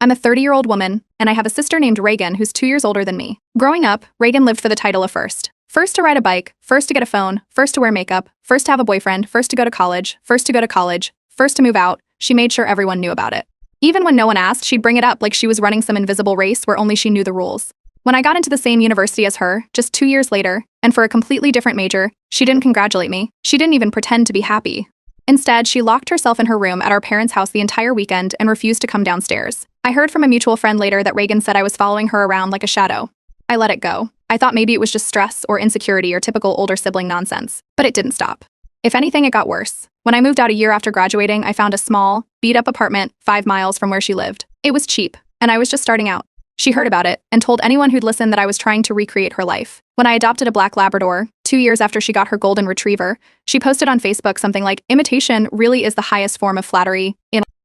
I'm a 30-year-old woman, and I have a sister named Reagan who's 2 years older than me. Growing up, Reagan lived for the title of first. First to ride a bike, first to get a phone, first to wear makeup, first to have a boyfriend, first to go to college, first to move out. She made sure everyone knew about it. Even when no one asked, she'd bring it up like she was running some invisible race where only she knew the rules. When I got into the same university as her, just 2 years later, and for a completely different major, she didn't congratulate me. She didn't even pretend to be happy. Instead, she locked herself in her room at our parents' house the entire weekend and refused to come downstairs. I heard from a mutual friend later that Reagan said I was following her around like a shadow. I let it go. I thought maybe it was just stress or insecurity or typical older sibling nonsense, but it didn't stop. If anything, it got worse. When I moved out a year after graduating, I found a small, beat-up apartment 5 miles from where she lived. It was cheap, and I was just starting out. She heard about it and told anyone who'd listen that I was trying to recreate her life. When I adopted a black Labrador, 2 years after she got her golden retriever, she posted on Facebook something like, "Imitation really is the highest form of flattery,"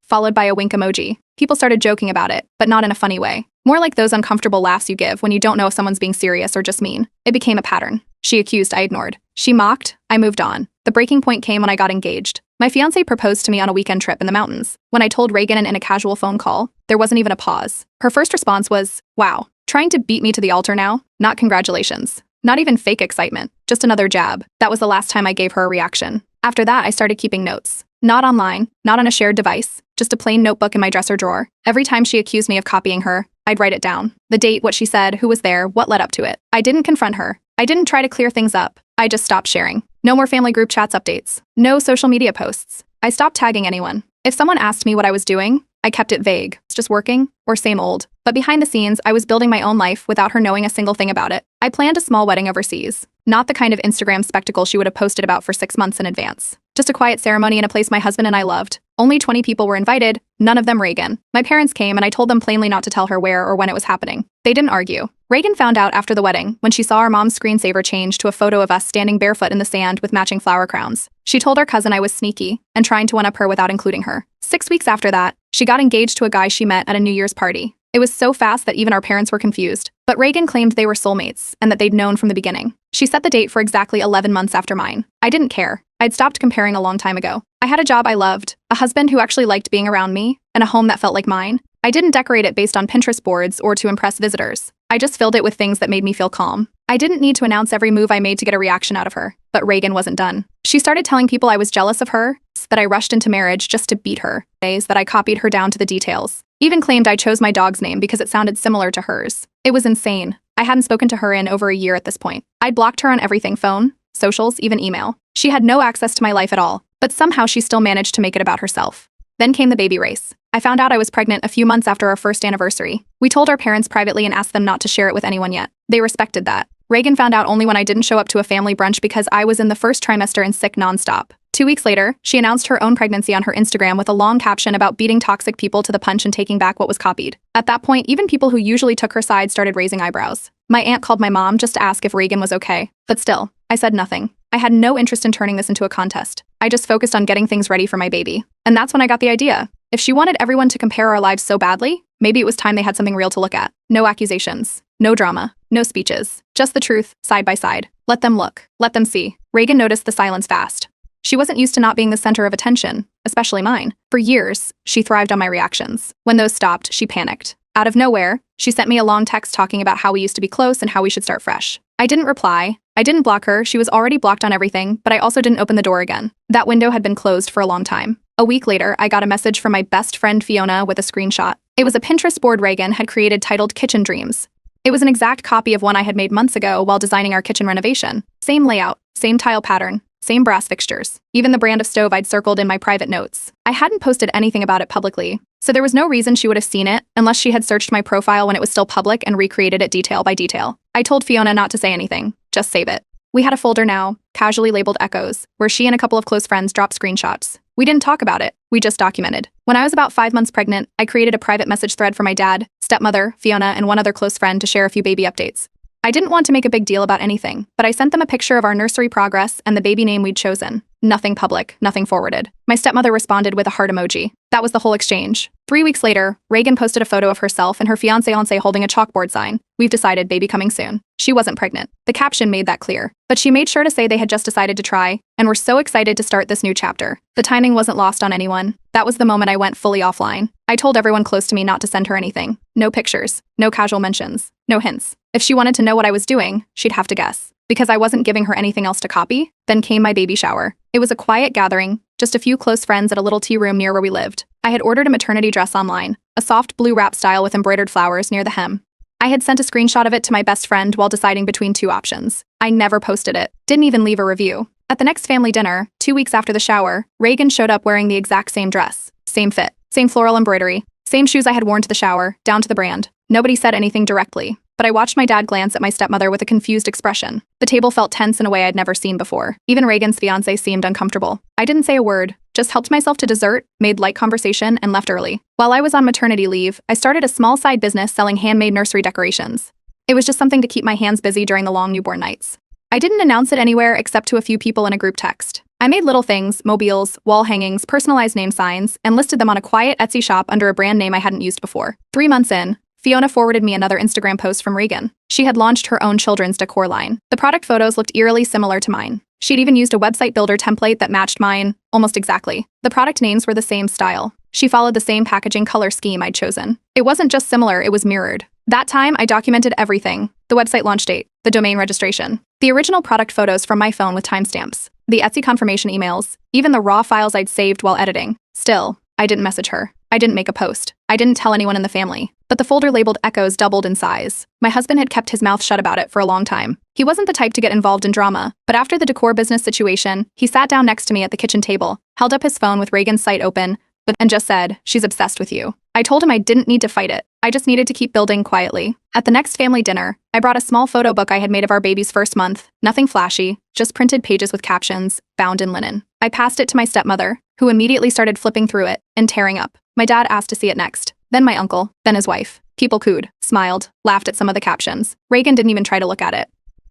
followed by a wink emoji. People started joking about it, but not in a funny way. More like those uncomfortable laughs you give when you don't know if someone's being serious or just mean. It became a pattern. She accused, I ignored. She mocked, I moved on. The breaking point came when I got engaged. My fiancé proposed to me on a weekend trip in the mountains. When I told Reagan in a casual phone call, there wasn't even a pause. Her first response was, "Wow, trying to beat me to the altar now? Not congratulations." Not even fake excitement, just another jab. That was the last time I gave her a reaction. After that, I started keeping notes. Not online, not on a shared device, just a plain notebook in my dresser drawer. Every time she accused me of copying her, I'd write it down. The date, what she said, who was there, what led up to it. I didn't confront her. I didn't try to clear things up. I just stopped sharing. No more family group chats updates. No social media posts. I stopped tagging anyone. If someone asked me what I was doing, I kept it vague. It's just working, or same old. But behind the scenes, I was building my own life without her knowing a single thing about it. I planned a small wedding overseas. Not the kind of Instagram spectacle she would have posted about for 6 months in advance. Just a quiet ceremony in a place my husband and I loved. Only 20 people were invited, none of them Reagan. My parents came and I told them plainly not to tell her where or when it was happening. They didn't argue. Reagan found out after the wedding when she saw our mom's screensaver change to a photo of us standing barefoot in the sand with matching flower crowns. She told our cousin I was sneaky and trying to one-up her without including her. 6 weeks after that, she got engaged to a guy she met at a New Year's party. It was so fast that even our parents were confused. But Reagan claimed they were soulmates and that they'd known from the beginning. She set the date for exactly 11 months after mine. I didn't care. I'd stopped comparing a long time ago. I had a job I loved, a husband who actually liked being around me, and a home that felt like mine. I didn't decorate it based on Pinterest boards or to impress visitors. I just filled it with things that made me feel calm. I didn't need to announce every move I made to get a reaction out of her. But Reagan wasn't done. She started telling people I was jealous of her, that I rushed into marriage just to beat her, that I copied her down to the details. Even claimed I chose my dog's name because it sounded similar to hers. It was insane. I hadn't spoken to her in over a year at this point. I'd blocked her on everything: phone, socials, even email. She had no access to my life at all, but somehow she still managed to make it about herself. Then came the baby race. I found out I was pregnant a few months after our first anniversary. We told our parents privately and asked them not to share it with anyone yet. They respected that. Reagan found out only when I didn't show up to a family brunch because I was in the first trimester and sick nonstop. 2 weeks later, she announced her own pregnancy on her Instagram with a long caption about beating toxic people to the punch and taking back what was copied. At that point, even people who usually took her side started raising eyebrows. My aunt called my mom just to ask if Reagan was okay. But still, I said nothing. I had no interest in turning this into a contest. I just focused on getting things ready for my baby. And that's when I got the idea. If she wanted everyone to compare our lives so badly, maybe it was time they had something real to look at. No accusations. No drama. No speeches. Just the truth, side by side. Let them look. Let them see. Reagan noticed the silence fast. She wasn't used to not being the center of attention, especially mine. For years, she thrived on my reactions. When those stopped, she panicked. Out of nowhere, she sent me a long text talking about how we used to be close and how we should start fresh. I didn't reply. I didn't block her. She was already blocked on everything, but I also didn't open the door again. That window had been closed for a long time. A week later, I got a message from my best friend Fiona with a screenshot. It was a Pinterest board Reagan had created titled Kitchen Dreams. It was an exact copy of one I had made months ago while designing our kitchen renovation. Same layout, same tile pattern, same brass fixtures, even the brand of stove I'd circled in my private notes. I hadn't posted anything about it publicly, so there was no reason she would have seen it unless she had searched my profile when it was still public and recreated it detail by detail. I told Fiona not to say anything, just save it. We had a folder now, casually labeled Echoes, where she and a couple of close friends dropped screenshots. We didn't talk about it, we just documented. When I was about 5 months pregnant, I created a private message thread for my dad, stepmother, Fiona, and one other close friend to share a few baby updates. I didn't want to make a big deal about anything, but I sent them a picture of our nursery progress and the baby name we'd chosen. Nothing public, nothing forwarded. My stepmother responded with a heart emoji. That was the whole exchange. 3 weeks later, Reagan posted a photo of herself and her fiancé holding a chalkboard sign. We've decided, baby coming soon. She wasn't pregnant. The caption made that clear. But she made sure to say they had just decided to try, and were so excited to start this new chapter. The timing wasn't lost on anyone. That was the moment I went fully offline. I told everyone close to me not to send her anything. No pictures, no casual mentions, no hints. If she wanted to know what I was doing, she'd have to guess. Because I wasn't giving her anything else to copy, then came my baby shower. It was a quiet gathering, just a few close friends at a little tea room near where we lived. I had ordered a maternity dress online, a soft blue wrap style with embroidered flowers near the hem. I had sent a screenshot of it to my best friend while deciding between 2 options. I never posted it, didn't even leave a review. At the next family dinner, 2 weeks after the shower, Reagan showed up wearing the exact same dress, same fit, same floral embroidery, same shoes I had worn to the shower, down to the brand. Nobody said anything directly, but I watched my dad glance at my stepmother with a confused expression. The table felt tense in a way I'd never seen before. Even Reagan's fiancé seemed uncomfortable. I didn't say a word, just helped myself to dessert, made light conversation, and left early. While I was on maternity leave, I started a small side business selling handmade nursery decorations. It was just something to keep my hands busy during the long newborn nights. I didn't announce it anywhere except to a few people in a group text. I made little things, mobiles, wall hangings, personalized name signs, and listed them on a quiet Etsy shop under a brand name I hadn't used before. 3 months in, Fiona forwarded me another Instagram post from Reagan. She had launched her own children's decor line. The product photos looked eerily similar to mine. She'd even used a website builder template that matched mine, almost exactly. The product names were the same style. She followed the same packaging color scheme I'd chosen. It wasn't just similar, it was mirrored. That time, I documented everything. The website launch date, the domain registration, the original product photos from my phone with timestamps, the Etsy confirmation emails, even the raw files I'd saved while editing. Still, I didn't message her. I didn't make a post. I didn't tell anyone in the family. But the folder labeled Echoes doubled in size. My husband had kept his mouth shut about it for a long time. He wasn't the type to get involved in drama, but after the decor business situation, he sat down next to me at the kitchen table, held up his phone with Reagan's site open, and just said, "She's obsessed with you." I told him I didn't need to fight it. I just needed to keep building quietly. At the next family dinner, I brought a small photo book I had made of our baby's first month, nothing flashy, just printed pages with captions, bound in linen. I passed it to my stepmother, who immediately started flipping through it and tearing up. My dad asked to see it next, then my uncle, then his wife. People cooed, smiled, laughed at some of the captions. Reagan didn't even try to look at it.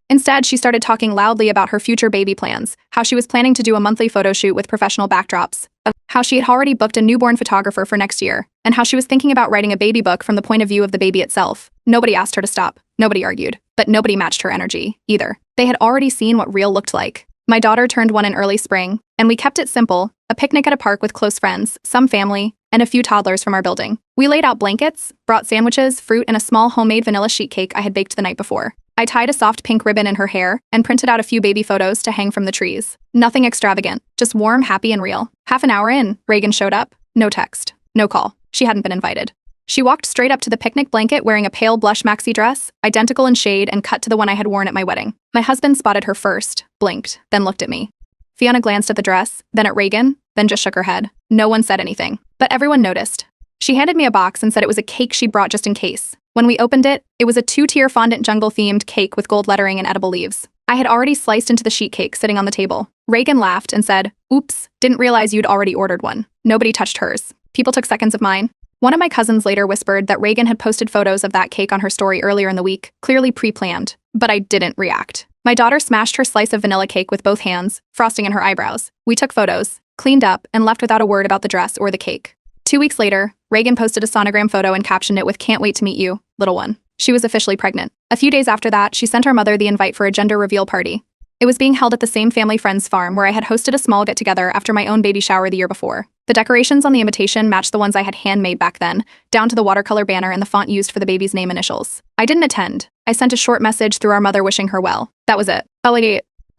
Instead, she started talking loudly about her future baby plans, how she was planning to do a monthly photo shoot with professional backdrops, how she had already booked a newborn photographer for next year, and how she was thinking about writing a baby book from the point of view of the baby itself. Nobody asked her to stop. Nobody argued. But nobody matched her energy, either. They had already seen what real looked like. My daughter turned 1 in early spring, and we kept it simple, a picnic at a park with close friends, some family, and a few toddlers from our building. We laid out blankets, brought sandwiches, fruit, and a small homemade vanilla sheet cake I had baked the night before. I tied a soft pink ribbon in her hair and printed out a few baby photos to hang from the trees. Nothing extravagant, just warm, happy, and real. Half an hour in, Reagan showed up. No text, no call. She hadn't been invited. She walked straight up to the picnic blanket wearing a pale blush maxi dress, identical in shade and cut to the one I had worn at my wedding. My husband spotted her first, blinked, then looked at me. Fiona glanced at the dress, then at Reagan, then just shook her head. No one said anything, but everyone noticed. She handed me a box and said it was a cake she'd brought just in case. When we opened it, it was a 2-tier fondant jungle-themed cake with gold lettering and edible leaves. I had already sliced into the sheet cake sitting on the table. Reagan laughed and said, "Oops, didn't realize you'd already ordered one." Nobody touched hers. People took seconds of mine. One of my cousins later whispered that Reagan had posted photos of that cake on her story earlier in the week, clearly pre-planned, but I didn't react. My daughter smashed her slice of vanilla cake with both hands, frosting in her eyebrows. We took photos, cleaned up, and left without a word about the dress or the cake. 2 weeks later, Reagan posted a sonogram photo and captioned it with "Can't wait to meet you, little one." She was officially pregnant. A few days after that, she sent our mother the invite for a gender reveal party. It was being held at the same family friend's farm where I had hosted a small get-together after my own baby shower the year before. The decorations on the invitation matched the ones I had handmade back then, down to the watercolor banner and the font used for the baby's name initials. I didn't attend. I sent a short message through our mother wishing her well. That was it.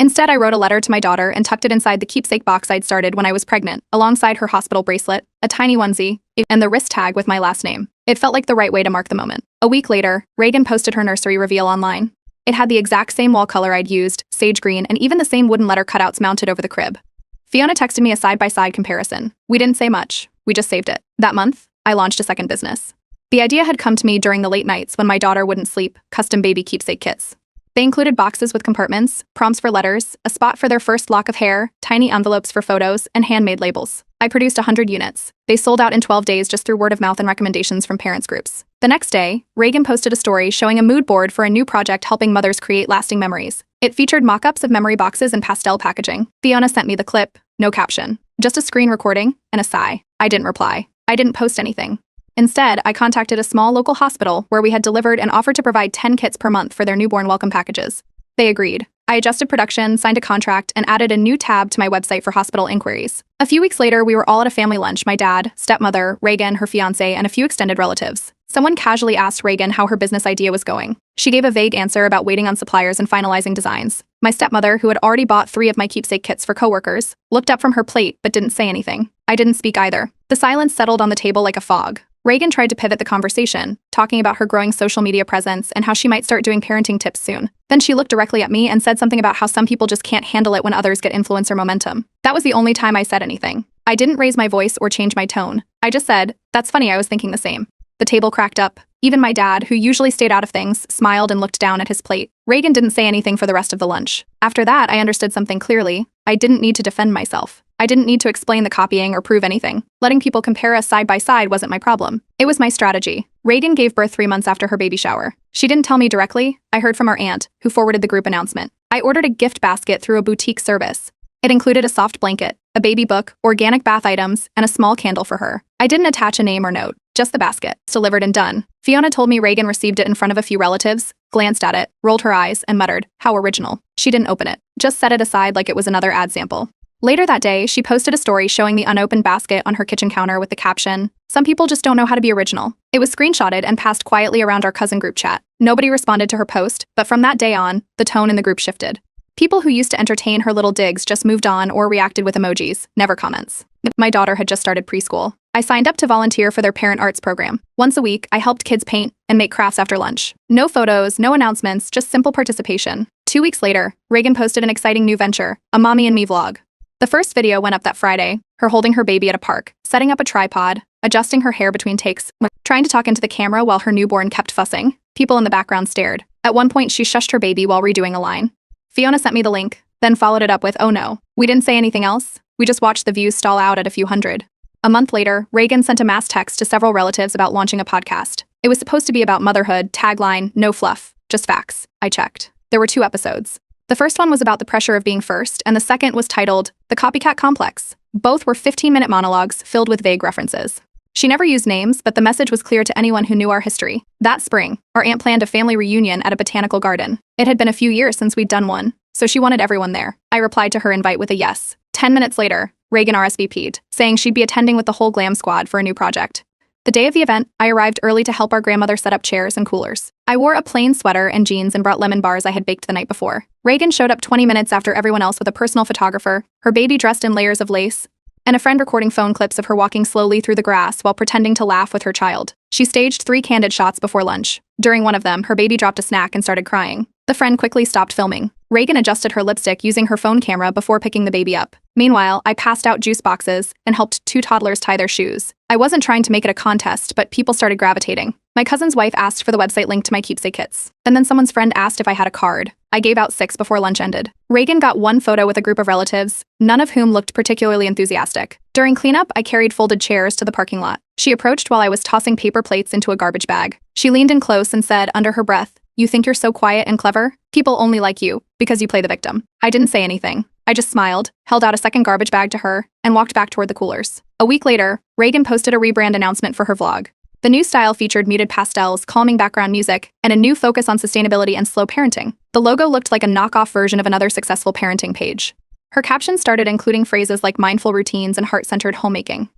Instead, I wrote a letter to my daughter and tucked it inside the keepsake box I'd started when I was pregnant, alongside her hospital bracelet, a tiny onesie, and the wrist tag with my last name. It felt like the right way to mark the moment. A week later, Reagan posted her nursery reveal online. It had the exact same wall color I'd used, sage green, and even the same wooden letter cutouts mounted over the crib. Fiona texted me a side-by-side comparison. We didn't say much. We just saved it. That month, I launched a second business. The idea had come to me during the late nights when my daughter wouldn't sleep, custom baby keepsake kits. They included boxes with compartments, prompts for letters, a spot for their first lock of hair, tiny envelopes for photos, and handmade labels. I produced 100 units. They sold out in 12 days just through word of mouth and recommendations from parents groups. The next day, Reagan posted a story showing a mood board for a new project helping mothers create lasting memories. It featured mock-ups of memory boxes and pastel packaging. Fiona sent me the clip, no caption, just a screen recording and a sigh. I didn't reply. I didn't post anything. Instead, I contacted a small local hospital where we had delivered and offered to provide 10 kits per month for their newborn welcome packages. They agreed. I adjusted production, signed a contract, and added a new tab to my website for hospital inquiries. A few weeks later, we were all at a family lunch, my dad, stepmother, Reagan, her fiancé, and a few extended relatives. Someone casually asked Reagan how her business idea was going. She gave a vague answer about waiting on suppliers and finalizing designs. My stepmother, who had already bought 3 of my keepsake kits for coworkers, looked up from her plate but didn't say anything. I didn't speak either. The silence settled on the table like a fog. Reagan tried to pivot the conversation, talking about her growing social media presence and how she might start doing parenting tips soon. Then she looked directly at me and said something about how some people just can't handle it when others get influencer momentum. That was the only time I said anything. I didn't raise my voice or change my tone. I just said, "That's funny, I was thinking the same." The table cracked up. Even my dad, who usually stayed out of things, smiled and looked down at his plate. Reagan didn't say anything for the rest of the lunch. After that, I understood something clearly. I didn't need to defend myself. I didn't need to explain the copying or prove anything. Letting people compare us side by side wasn't my problem. It was my strategy. Reagan gave birth 3 months after her baby shower. She didn't tell me directly. I heard from her aunt, who forwarded the group announcement. I ordered a gift basket through a boutique service. It included a soft blanket, a baby book, organic bath items, and a small candle for her. I didn't attach a name or note, just the basket. It's delivered and done. Fiona told me Reagan received it in front of a few relatives, glanced at it, rolled her eyes, and muttered, "How original." She didn't open it, just set it aside like it was another ad sample. Later that day, she posted a story showing the unopened basket on her kitchen counter with the caption, "Some people just don't know how to be original." It was screenshotted and passed quietly around our cousin group chat. Nobody responded to her post, but from that day on, the tone in the group shifted. People who used to entertain her little digs just moved on or reacted with emojis, never comments. My daughter had just started preschool. I signed up to volunteer for their parent arts program. Once a week, I helped kids paint and make crafts after lunch. No photos, no announcements, just simple participation. 2 weeks later, Reagan posted an exciting new venture, a Mommy and Me vlog. The first video went up that Friday, her holding her baby at a park, setting up a tripod, adjusting her hair between takes, trying to talk into the camera while her newborn kept fussing. People in the background stared. At one point, she shushed her baby while redoing a line. Fiona sent me the link, then followed it up with, "Oh no, we didn't say anything else. We just watched the views stall out at a few hundred." A month later, Reagan sent a mass text to several relatives about launching a podcast. It was supposed to be about motherhood, tagline, no fluff, just facts. I checked. There were 2 episodes. The first one was about the pressure of being first, and the second was titled The Copycat Complex. Both were 15-minute monologues filled with vague references. She never used names, but the message was clear to anyone who knew our history. That spring, our aunt planned a family reunion at a botanical garden. It had been a few years since we'd done one, so she wanted everyone there. I replied to her invite with a yes. 10 minutes later, Reagan RSVP'd, saying she'd be attending with the whole glam squad for a new project. The day of the event, I arrived early to help our grandmother set up chairs and coolers. I wore a plain sweater and jeans and brought lemon bars I had baked the night before. Reagan showed up 20 minutes after everyone else with a personal photographer, her baby dressed in layers of lace, and a friend recording phone clips of her walking slowly through the grass while pretending to laugh with her child. She staged 3 candid shots before lunch. During one of them, her baby dropped a snack and started crying. The friend quickly stopped filming. Reagan adjusted her lipstick using her phone camera before picking the baby up. Meanwhile, I passed out juice boxes and helped 2 toddlers tie their shoes. I wasn't trying to make it a contest, but people started gravitating. My cousin's wife asked for the website link to my keepsake kits. And then someone's friend asked if I had a card. I gave out 6 before lunch ended. Reagan got 1 photo with a group of relatives, none of whom looked particularly enthusiastic. During cleanup, I carried folded chairs to the parking lot. She approached while I was tossing paper plates into a garbage bag. She leaned in close and said, under her breath, "You think you're so quiet and clever? People only like you because you play the victim." I didn't say anything. I just smiled, held out a second garbage bag to her, and walked back toward the coolers. A week later, Reagan posted a rebrand announcement for her vlog. The new style featured muted pastels, calming background music, and a new focus on sustainability and slow parenting. The logo looked like a knockoff version of another successful parenting page. Her caption started including phrases like mindful routines and heart-centered homemaking.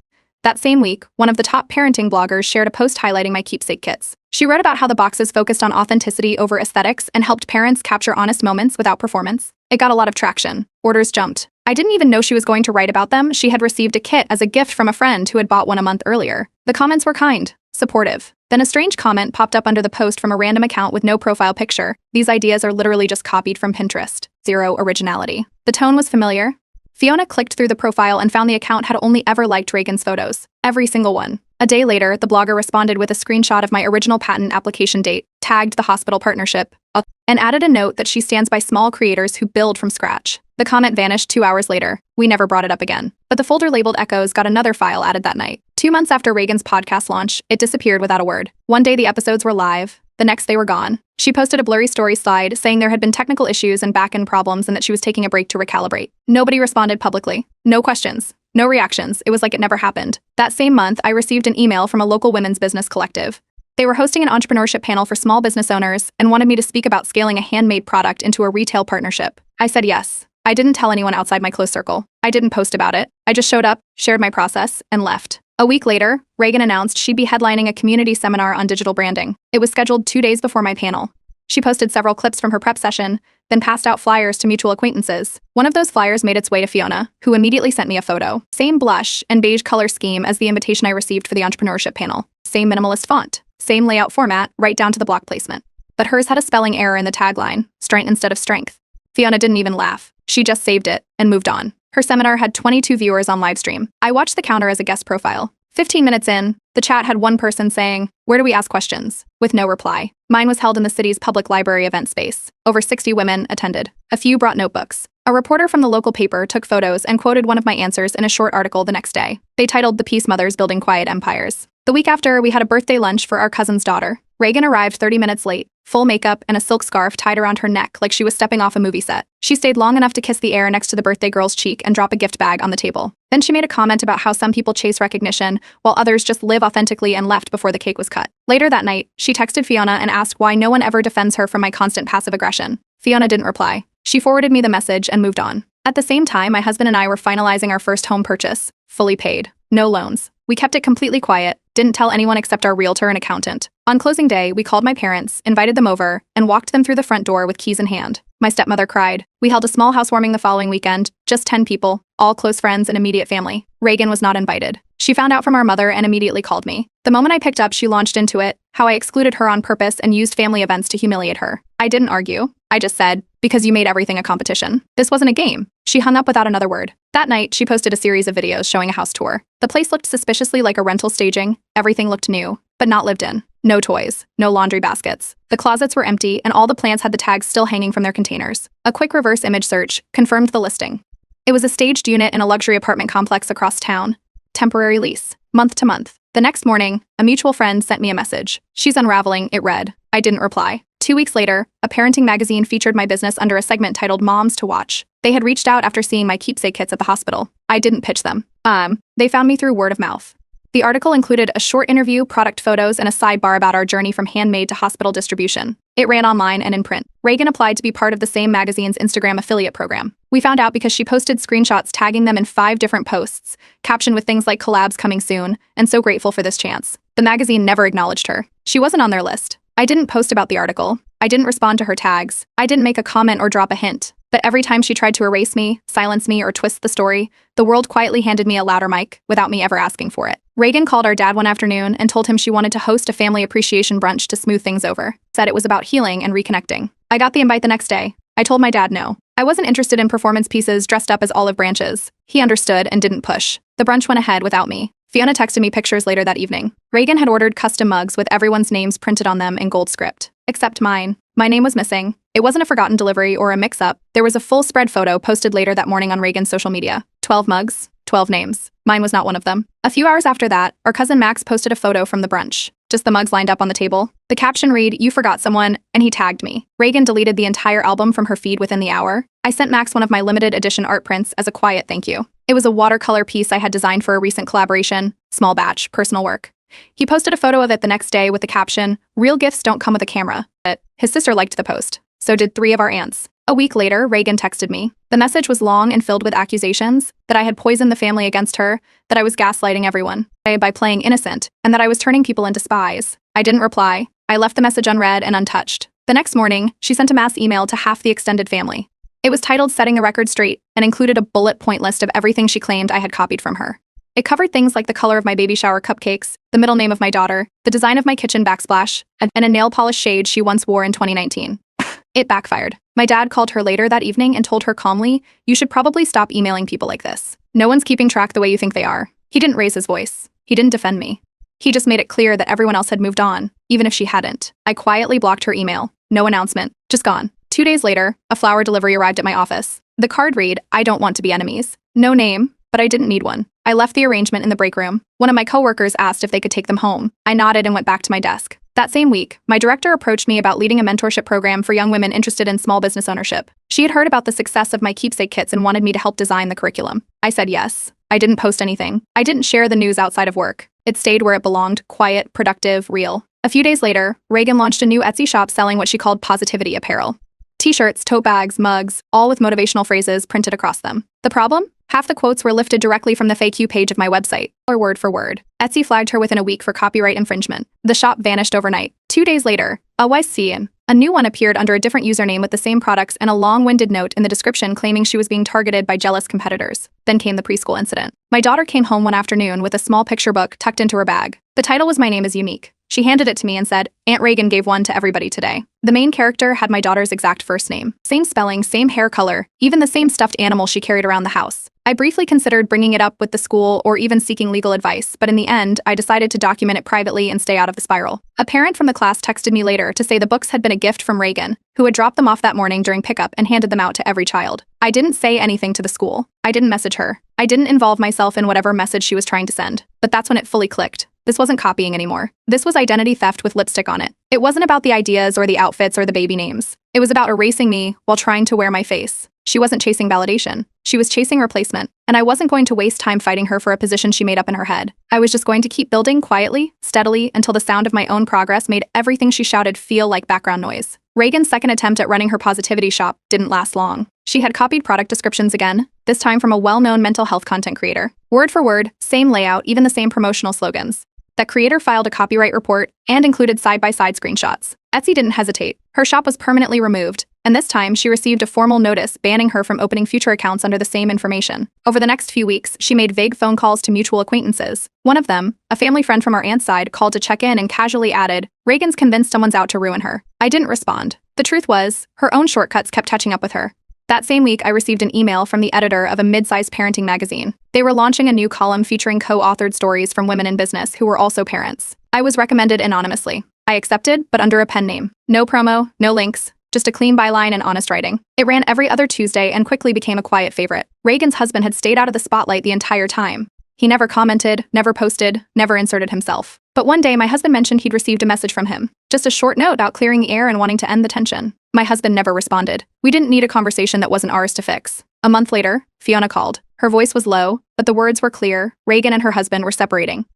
That same week, one of the top parenting bloggers shared a post highlighting my keepsake kits. She wrote about how the boxes focused on authenticity over aesthetics and helped parents capture honest moments without performance. It got a lot of traction. Orders jumped. I didn't even know she was going to write about them. She had received a kit as a gift from a friend who had bought one a month earlier. The comments were kind, supportive. Then a strange comment popped up under the post from a random account with no profile picture. "These ideas are literally just copied from Pinterest. Zero originality." The tone was familiar. Fiona clicked through the profile and found the account had only ever liked Reagan's photos. Every single one. A day later, the blogger responded with a screenshot of my original patent application date. tagged the hospital partnership, and added a note that she stands by small creators who build from scratch. The comment vanished 2 hours later. We never brought it up again. But the folder labeled Echoes got another file added that night. 2 months after Reagan's podcast launch, it disappeared without a word. One day the episodes were live, the next they were gone. She posted a blurry story slide saying there had been technical issues and back-end problems and that she was taking a break to recalibrate. Nobody responded publicly. No questions. No reactions. It was like it never happened. That same month, I received an email from a local women's business collective. They were hosting an entrepreneurship panel for small business owners and wanted me to speak about scaling a handmade product into a retail partnership. I said yes. I didn't tell anyone outside my close circle. I didn't post about it. I just showed up, shared my process, and left. A week later, Reagan announced she'd be headlining a community seminar on digital branding. It was scheduled 2 days before my panel. She posted several clips from her prep session, then passed out flyers to mutual acquaintances. One of those flyers made its way to Fiona, who immediately sent me a photo. Same blush and beige color scheme as the invitation I received for the entrepreneurship panel. Same minimalist font. Same layout format, right down to the block placement. But hers had a spelling error in the tagline, strength instead of strength. Fiona didn't even laugh. She just saved it and moved on. Her seminar had 22 viewers on livestream. I watched the counter as a guest profile. 15 minutes in, the chat had one person saying, "Where do we ask questions?" with no reply. Mine was held in the city's public library event space. Over 60 women attended. A few brought notebooks. A reporter from the local paper took photos and quoted one of my answers in a short article the next day. They titled "The Peace Mothers Building Quiet Empires." The week after, we had a birthday lunch for our cousin's daughter. Reagan arrived 30 minutes late, full makeup and a silk scarf tied around her neck like she was stepping off a movie set. She stayed long enough to kiss the air next to the birthday girl's cheek and drop a gift bag on the table. Then she made a comment about how some people chase recognition, while others just live authentically, and left before the cake was cut. Later that night, she texted Fiona and asked why no one ever defends her from my constant passive aggression. Fiona didn't reply. She forwarded me the message and moved on. At the same time, my husband and I were finalizing our first home purchase, fully paid. No loans. We kept it completely quiet, didn't tell anyone except our realtor and accountant. On closing day, we called my parents, invited them over, and walked them through the front door with keys in hand. My stepmother cried. We held a small housewarming the following weekend, just 10 people, all close friends and immediate family. Reagan was not invited. She found out from our mother and immediately called me. The moment I picked up, she launched into it, how I excluded her on purpose and used family events to humiliate her. I didn't argue. I just said, because you made everything a competition. This wasn't a game. She hung up without another word. That night, she posted a series of videos showing a house tour. The place looked suspiciously like a rental staging. Everything looked new, but not lived in. No toys, no laundry baskets. The closets were empty, and all the plants had the tags still hanging from their containers. A quick reverse image search confirmed the listing. It was a staged unit in a luxury apartment complex across town. Temporary lease, month to month. The next morning, a mutual friend sent me a message. "She's unraveling," it read. I didn't reply. 2 weeks later, a parenting magazine featured my business under a segment titled Moms to Watch. They had reached out after seeing my keepsake kits at the hospital. I didn't pitch them. They found me through word of mouth. The article included a short interview, product photos, and a sidebar about our journey from handmade to hospital distribution. It ran online and in print. Reagan applied to be part of the same magazine's Instagram affiliate program. We found out because she posted screenshots tagging them in 5 different posts, captioned with things like "collabs coming soon," and "so grateful for this chance." The magazine never acknowledged her. She wasn't on their list. I didn't post about the article. I didn't respond to her tags. I didn't make a comment or drop a hint. But every time she tried to erase me, silence me, or twist the story, the world quietly handed me a louder mic without me ever asking for it. Reagan called our dad one afternoon and told him she wanted to host a family appreciation brunch to smooth things over. Said it was about healing and reconnecting. I got the invite the next day. I told my dad no. I wasn't interested in performance pieces dressed up as olive branches. He understood and didn't push. The brunch went ahead without me. Fiona texted me pictures later that evening. Reagan had ordered custom mugs with everyone's names printed on them in gold script. Except mine. My name was missing. It wasn't a forgotten delivery or a mix-up. There was a full spread photo posted later that morning on Reagan's social media. 12 mugs, 12 names. Mine was not one of them. A few hours after that, our cousin Max posted a photo from the brunch. Just the mugs lined up on the table. The caption read, "You forgot someone," and he tagged me. Reagan deleted the entire album from her feed within the hour. I sent Max one of my limited edition art prints as a quiet thank you. It was a watercolor piece I had designed for a recent collaboration. Small batch, personal work. He posted a photo of it the next day with the caption, "Real gifts don't come with a camera." His sister liked the post. So did 3 of our aunts. A week later, Reagan texted me. The message was long and filled with accusations that I had poisoned the family against her, that I was gaslighting everyone by playing innocent, and that I was turning people into spies. I didn't reply. I left the message unread and untouched. The next morning, she sent a mass email to half the extended family. It was titled "Setting the Record Straight" and included a bullet point list of everything she claimed I had copied from her. It covered things like the color of my baby shower cupcakes, the middle name of my daughter, the design of my kitchen backsplash, and a nail polish shade she once wore in 2019. It backfired. My dad called her later that evening and told her calmly, "You should probably stop emailing people like this. No one's keeping track the way you think they are." He didn't raise his voice. He didn't defend me. He just made it clear that everyone else had moved on. even if she hadn't. I quietly blocked her email. No announcement. Just gone. 2 days later, a flower delivery arrived at my office. The card read, "I don't want to be enemies." No name, but I didn't need one. I left the arrangement in the break room. One of my coworkers asked if they could take them home. I nodded and went back to my desk. That same week, my director approached me about leading a mentorship program for young women interested in small business ownership. She had heard about the success of my keepsake kits and wanted me to help design the curriculum. I said yes. I didn't post anything. I didn't share the news outside of work. It stayed where it belonged, quiet, productive, real. A few days later, Reagan launched a new Etsy shop selling what she called positivity apparel. T-shirts, tote bags, mugs, all with motivational phrases printed across them. The problem? Half the quotes were lifted directly from the FAQ page of my website, or word for word. Etsy flagged her within a week for copyright infringement. The shop vanished overnight. 2 days later, a new one appeared under a different username with the same products and a long-winded note in the description claiming she was being targeted by jealous competitors. Then came the preschool incident. My daughter came home one afternoon with a small picture book tucked into her bag. The title was "My Name is Unique." She handed it to me and said, "Aunt Reagan gave one to everybody today." The main character had my daughter's exact first name. Same spelling, same hair color, even the same stuffed animal she carried around the house. I briefly considered bringing it up with the school or even seeking legal advice, but in the end, I decided to document it privately and stay out of the spiral. A parent from the class texted me later to say the books had been a gift from Reagan, who had dropped them off that morning during pickup and handed them out to every child. I didn't say anything to the school. I didn't message her. I didn't involve myself in whatever message she was trying to send. But that's when it fully clicked. This wasn't copying anymore. This was identity theft with lipstick on it. It wasn't about the ideas or the outfits or the baby names. It was about erasing me while trying to wear my face. She wasn't chasing validation. She was chasing replacement. And I wasn't going to waste time fighting her for a position she made up in her head. I was just going to keep building quietly, steadily, until the sound of my own progress made everything she shouted feel like background noise. Reagan's second attempt at running her positivity shop didn't last long. She had copied product descriptions again, this time from a well-known mental health content creator. Word for word, same layout, even the same promotional slogans. That creator filed a copyright report and included side-by-side screenshots. Etsy didn't hesitate. Her shop was permanently removed, and this time she received a formal notice banning her from opening future accounts under the same information. Over the next few weeks, she made vague phone calls to mutual acquaintances. One of them, a family friend from our aunt's side, called to check in and casually added, "Reagan's convinced someone's out to ruin her." I didn't respond. The truth was, her own shortcuts kept catching up with her. That same week, I received an email from the editor of a mid-sized parenting magazine. They were launching a new column featuring co-authored stories from women in business who were also parents. I was recommended anonymously. I accepted, but under a pen name. No promo, no links, just a clean byline and honest writing. It ran every other Tuesday and quickly became a quiet favorite. Reagan's husband had stayed out of the spotlight the entire time. He never commented, never posted, never inserted himself. But one day, my husband mentioned he'd received a message from him. Just a short note about clearing the air and wanting to end the tension. My husband never responded. We didn't need a conversation that wasn't ours to fix. A month later, Fiona called. Her voice was low, but the words were clear. Reagan and her husband were separating.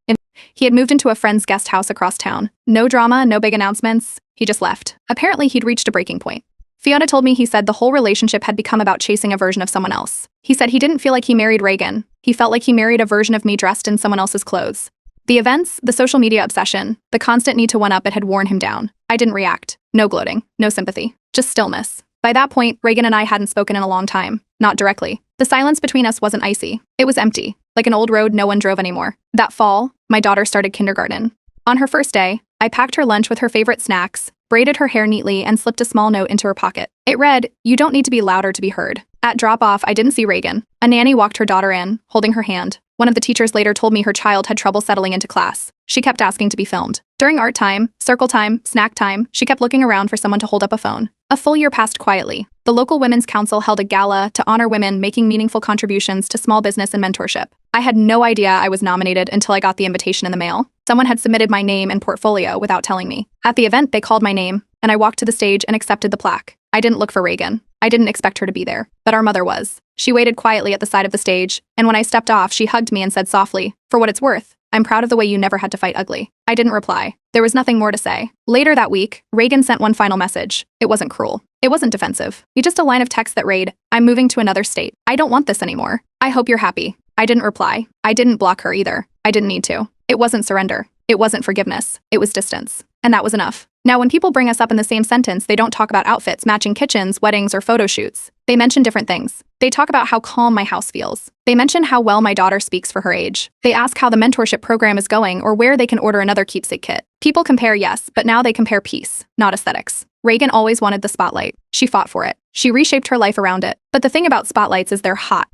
He had moved into a friend's guest house across town. No drama, no big announcements. He just left. Apparently, he'd reached a breaking point. Fiona told me he said the whole relationship had become about chasing a version of someone else. He said he didn't feel like he married Reagan. He felt like he married a version of me dressed in someone else's clothes. The events, the social media obsession, the constant need to one-up it had worn him down. I didn't react. No gloating. No sympathy. Just stillness. By that point, Reagan and I hadn't spoken in a long time. Not directly. The silence between us wasn't icy. It was empty. Like an old road no one drove anymore. That fall, my daughter started kindergarten. On her first day, I packed her lunch with her favorite snacks, braided her hair neatly, and slipped a small note into her pocket. It read, "You don't need to be louder to be heard." At drop-off, I didn't see Reagan. A nanny walked her daughter in, holding her hand. One of the teachers later told me her child had trouble settling into class. She kept asking to be filmed. During art time, circle time, snack time, she kept looking around for someone to hold up a phone. A full year passed quietly. The local Women's Council held a gala to honor women making meaningful contributions to small business and mentorship. I had no idea I was nominated until I got the invitation in the mail. Someone had submitted my name and portfolio without telling me. At the event, they called my name, and I walked to the stage and accepted the plaque. I didn't look for Reagan. I didn't expect her to be there, but our mother was. She waited quietly at the side of the stage, and when I stepped off, she hugged me and said softly, "For what it's worth, I'm proud of the way you never had to fight ugly." I didn't reply. There was nothing more to say. Later that week, Reagan sent one final message. It wasn't cruel. It wasn't defensive. Just a line of text that read, "I'm moving to another state. I don't want this anymore. I hope you're happy." I didn't reply. I didn't block her either. I didn't need to. It wasn't surrender. It wasn't forgiveness. It was distance. And that was enough. Now, when people bring us up in the same sentence, they don't talk about outfits, matching kitchens, weddings, or photo shoots. They mention different things. They talk about how calm my house feels. They mention how well my daughter speaks for her age. They ask how the mentorship program is going or where they can order another keepsake kit. People compare, yes, but now they compare peace, not aesthetics. Reagan always wanted the spotlight. She fought for it. She reshaped her life around it. But the thing about spotlights is they're hot.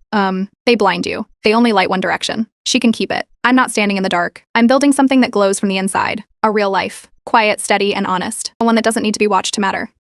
They blind you. They only light one direction. She can keep it. I'm not standing in the dark. I'm building something that glows from the inside. A real life. Quiet, steady, and honest. One that doesn't need to be watched to matter.